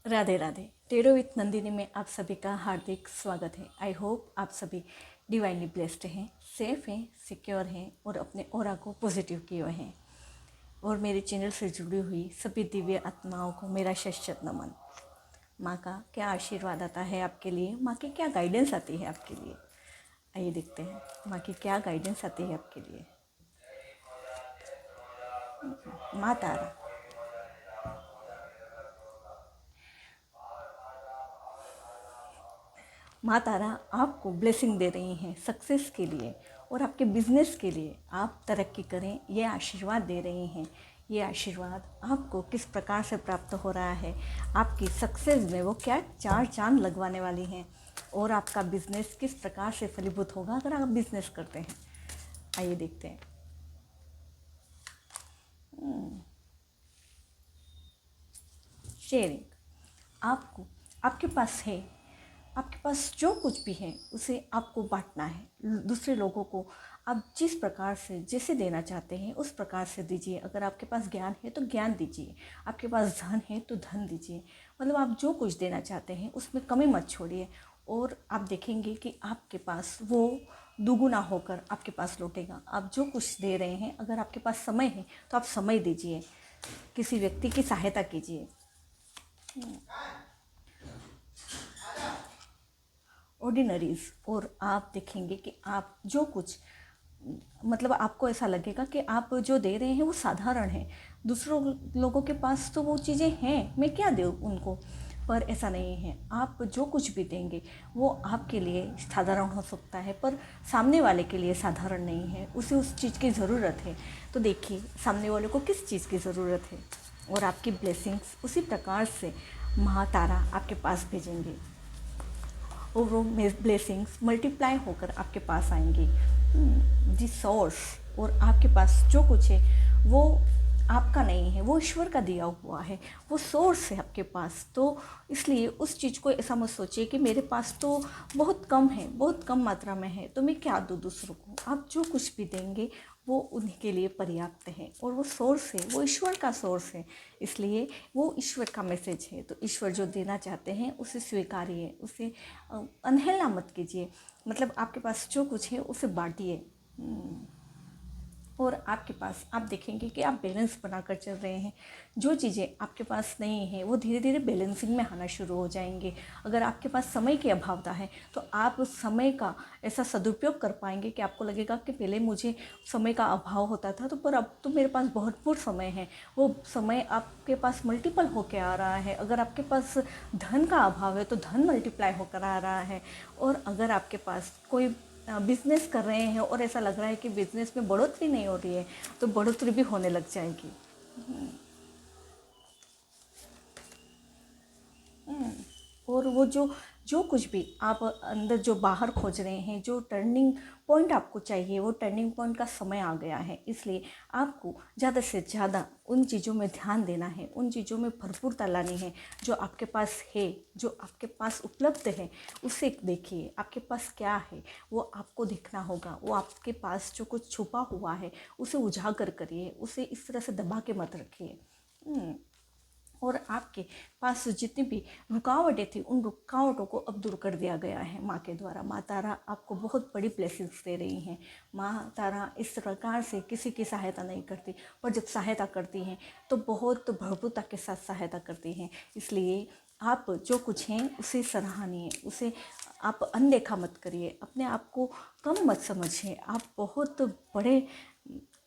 Radhe Radhe. Tarot with Nandini में आप सभी का हार्दिक स्वागत है। आई होप आप सभी डिवाइनली ब्लेस्ड हैं, सेफ हैं, सिक्योर हैं और अपने ऑरा को पॉजिटिव किए हुए हैं। और मेरे चैनल से जुड़ी हुई सभी दिव्य आत्माओं को मेरा शत नमन। माँ का क्या आशीर्वाद आता है आपके लिए, माँ की क्या गाइडेंस आती है आपके लिए। आइए देखते हैं माँ की क्या गाइडेंस आती है आपके लिए। माँ तारा, माँ तारा आपको ब्लेसिंग दे रही हैं सक्सेस के लिए और आपके बिजनेस के लिए। आप तरक्की करें, ये आशीर्वाद दे रही हैं। ये आशीर्वाद आपको किस प्रकार से प्राप्त हो रहा है, आपकी सक्सेस में वो क्या चार चांद लगवाने वाली हैं और आपका बिजनेस किस प्रकार से फलीभूत होगा अगर आप बिजनेस करते हैं। आइए देखते हैं। शेयरिंग, आपको आपके पास है, आपके पास जो कुछ भी है उसे आपको बांटना है दूसरे लोगों को। आप जिस प्रकार से जैसे देना चाहते हैं उस प्रकार से दीजिए। अगर आपके पास ज्ञान है तो ज्ञान दीजिए, आपके पास धन है तो धन दीजिए। मतलब आप जो कुछ देना चाहते हैं उसमें कमी मत छोड़िए और आप देखेंगे कि आपके पास वो दुगुना होकर आपके पास लौटेगा। आप जो कुछ दे रहे हैं, अगर आपके पास समय है तो आप समय दीजिए, किसी व्यक्ति की सहायता कीजिए। ऑर्डिनरीज, और आप देखेंगे कि आप जो कुछ मतलब आपको ऐसा लगेगा कि आप जो दे रहे हैं वो साधारण है। दूसरों लोगों के पास तो वो चीज़ें हैं, मैं क्या दूँ उनको, पर ऐसा नहीं है। आप जो कुछ भी देंगे वो आपके लिए साधारण हो सकता है पर सामने वाले के लिए साधारण नहीं है, उसे उस चीज़ की ज़रूरत है। तो देखिए सामने वाले को किस चीज़ की ज़रूरत है और आपकी ब्लेसिंग्स उसी प्रकार से महातारा आपके पास भेजेंगे और वो ब्लेसिंग्स मल्टीप्लाई होकर आपके पास आएंगी। जी सोर्स, और आपके पास जो कुछ है वो आपका नहीं है, वो ईश्वर का दिया हुआ है, वो सोर्स है आपके पास। तो इसलिए उस चीज़ को ऐसा मत सोचिए कि मेरे पास तो बहुत कम है, बहुत कम मात्रा में है तो मैं क्या दूँ दूसरों को। आप जो कुछ भी देंगे वो उन्हीं के लिए पर्याप्त है और वो सोर्स है, वो ईश्वर का सोर्स है। इसलिए वो ईश्वर का मैसेज है। तो ईश्वर जो देना चाहते हैं उसे स्वीकारिए, उसे अनहेलना मत कीजिए। मतलब आपके पास जो कुछ है उसे बांटिए। और आपके पास आप देखेंगे कि आप बैलेंस बनाकर चल रहे हैं। जो चीज़ें आपके पास नहीं है वो धीरे धीरे बैलेंसिंग में आना शुरू हो जाएंगे। अगर आपके पास समय की अभावता है तो आप उस समय का ऐसा सदुपयोग कर पाएंगे कि आपको लगेगा कि पहले मुझे समय का अभाव होता था तो पर अब तो मेरे पास भरपूर समय है। वो समय आपके पास मल्टीपल होकर आ रहा है। अगर आपके पास धन का अभाव है तो धन मल्टीप्लाई होकर आ रहा है। और अगर आपके पास कोई बिजनेस कर रहे हैं और ऐसा लग रहा है कि बिजनेस में बढ़ोतरी नहीं हो रही है तो बढ़ोतरी भी होने लग जाएगी। और वो जो जो कुछ भी आप अंदर जो बाहर खोज रहे हैं, जो टर्निंग पॉइंट आपको चाहिए, वो टर्निंग पॉइंट का समय आ गया है। इसलिए आपको ज़्यादा से ज़्यादा उन चीज़ों में ध्यान देना है, उन चीज़ों में भरपूरता लानी है। जो आपके पास है, जो आपके पास उपलब्ध है उसे देखिए। आपके पास क्या है वो आपको देखना होगा। वो आपके पास जो कुछ छुपा हुआ है उसे उजागर करिए, उसे इस तरह से दबा के मत रखिए। और आपके पास जितनी भी रुकावटें थी उन रुकावटों को अब दूर कर दिया गया है माँ के द्वारा। माँ तारा आपको बहुत बड़ी ब्लेसिंग्स दे रही हैं। माँ तारा इस प्रकार से किसी की सहायता नहीं करती, पर जब सहायता करती हैं तो बहुत भरपूरता के साथ सहायता करती हैं। इसलिए आप जो कुछ हैं उसे सराहनीय, उसे आप अनदेखा मत करिए, अपने आप को कम मत समझिए। आप बहुत बड़े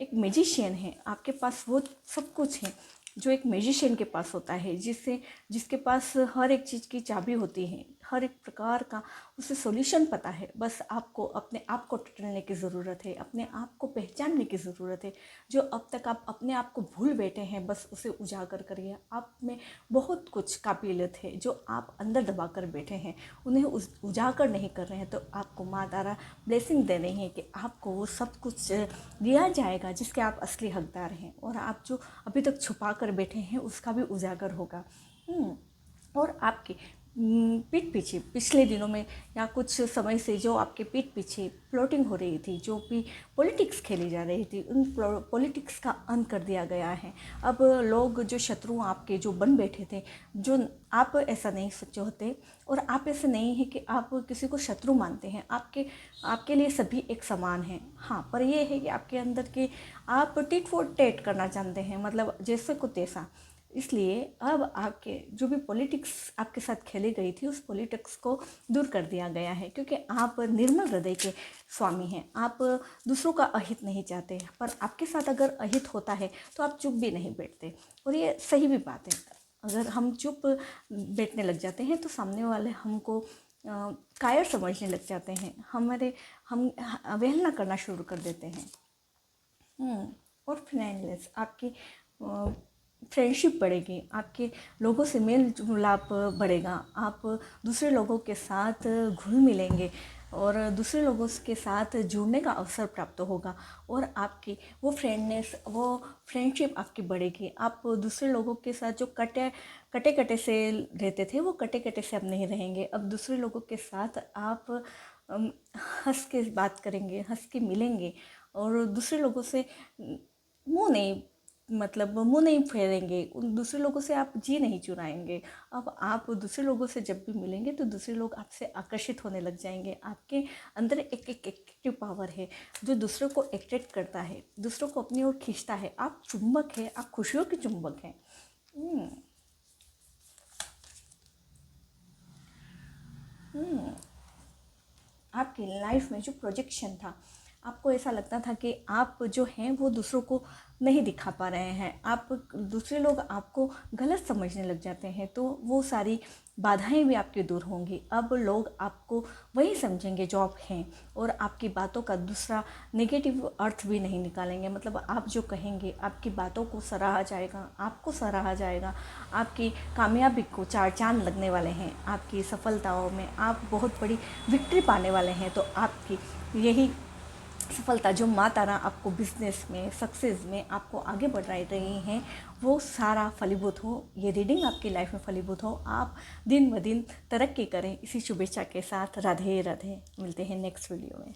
एक मैजिशियन हैं, आपके पास वो सब कुछ है जो एक मैजिशियन के पास होता है, जिसके पास हर एक चीज़ की चाबी होती है, हर एक प्रकार का उसे सॉल्यूशन पता है। बस आपको अपने आप को टटोलने की ज़रूरत है, अपने आप को पहचानने की ज़रूरत है। जो अब तक आप अपने आप को भूल बैठे हैं बस उसे उजागर करिए। आप में बहुत कुछ काबिलियत है जो आप अंदर दबा कर बैठे हैं, उन्हें उजागर नहीं कर रहे हैं। तो आपको माँ तारा ब्लेसिंग दे रही है कि आपको वो सब कुछ दिया जाएगा जिसके आप असली हकदार हैं। और आप जो अभी तक छुपा कर बैठे हैं उसका भी उजागर होगा। और आपके पीठ पीछे पिछले दिनों में या कुछ समय से जो आपके पीठ पीछे प्लॉटिंग हो रही थी, जो भी पॉलिटिक्स खेली जा रही थी, उन पॉलिटिक्स का अंत कर दिया गया है। अब लोग जो शत्रु आपके जो बन बैठे थे, जो आप ऐसा नहीं सोचे होते और आप ऐसे नहीं है कि आप किसी को शत्रु मानते हैं, आपके लिए सभी एक समान हैं। हाँ, पर ये है कि आपके अंदर के आप टिट फॉर टेट करना जानते हैं, मतलब जैसे को तैसा। इसलिए अब आपके जो भी पॉलिटिक्स आपके साथ खेली गई थी, उस पॉलिटिक्स को दूर कर दिया गया है, क्योंकि आप निर्मल हृदय के स्वामी हैं। आप दूसरों का अहित नहीं चाहते, पर आपके साथ अगर अहित होता है तो आप चुप भी नहीं बैठते, और ये सही भी बात है। अगर हम चुप बैठने लग जाते हैं तो सामने वाले हमको कायर समझने लग जाते हैं, हम अवहेलना करना शुरू कर देते हैं। और फ्रेंडलेस आपकी फ्रेंडशिप बढ़ेगी, आपके लोगों से मेल मिलाप बढ़ेगा, आप दूसरे लोगों के साथ घुल मिलेंगे और दूसरे लोगों के साथ जुड़ने का अवसर प्राप्त होगा, और आपकी वो फ्रेंडशिप आपकी बढ़ेगी। आप दूसरे लोगों के साथ जो कटे कटे से रहते थे, वो कटे कटे से अब नहीं रहेंगे। अब दूसरे लोगों के साथ आप हंस के बात करेंगे, हंस के मिलेंगे, और दूसरे लोगों से मुंह नहीं फेरेंगे, उन दूसरे लोगों से आप जी नहीं चुराएंगे। अब आप दूसरे लोगों से जब भी मिलेंगे तो दूसरे लोग आपसे आकर्षित होने लग जाएंगे। आपके अंदर एक एक्टिव पावर है जो दूसरों को अट्रैक्ट करता है, दूसरों को अपनी ओर खींचता है। आप चुंबक है, आप खुशियों के चुंबक हैं। आपकी लाइफ में जो प्रोजेक्शन था, आपको ऐसा लगता था कि आप जो हैं वो दूसरों को नहीं दिखा पा रहे हैं, आप दूसरे लोग आपको गलत समझने लग जाते हैं, तो वो सारी बाधाएं भी आपकी दूर होंगी। अब लोग आपको वही समझेंगे जो आप हैं, और आपकी बातों का दूसरा नेगेटिव अर्थ भी नहीं निकालेंगे। मतलब आप जो कहेंगे, आपकी बातों को सराहा जाएगा, आपको सराहा जाएगा, आपकी कामयाबी को चार चांद लगने वाले हैं, आपकी सफलताओं में आप बहुत बड़ी विक्ट्री पाने वाले हैं। तो आपकी यही सफलता जो माँ तारा आपको बिजनेस में, सक्सेस में आपको आगे बढ़ा रही हैं, वो सारा फलीभूत हो, ये रीडिंग आपकी लाइफ में फलीभूत हो, आप दिन ब दिन तरक्की करें, इसी शुभेच्छा के साथ राधे राधे। मिलते हैं नेक्स्ट वीडियो में।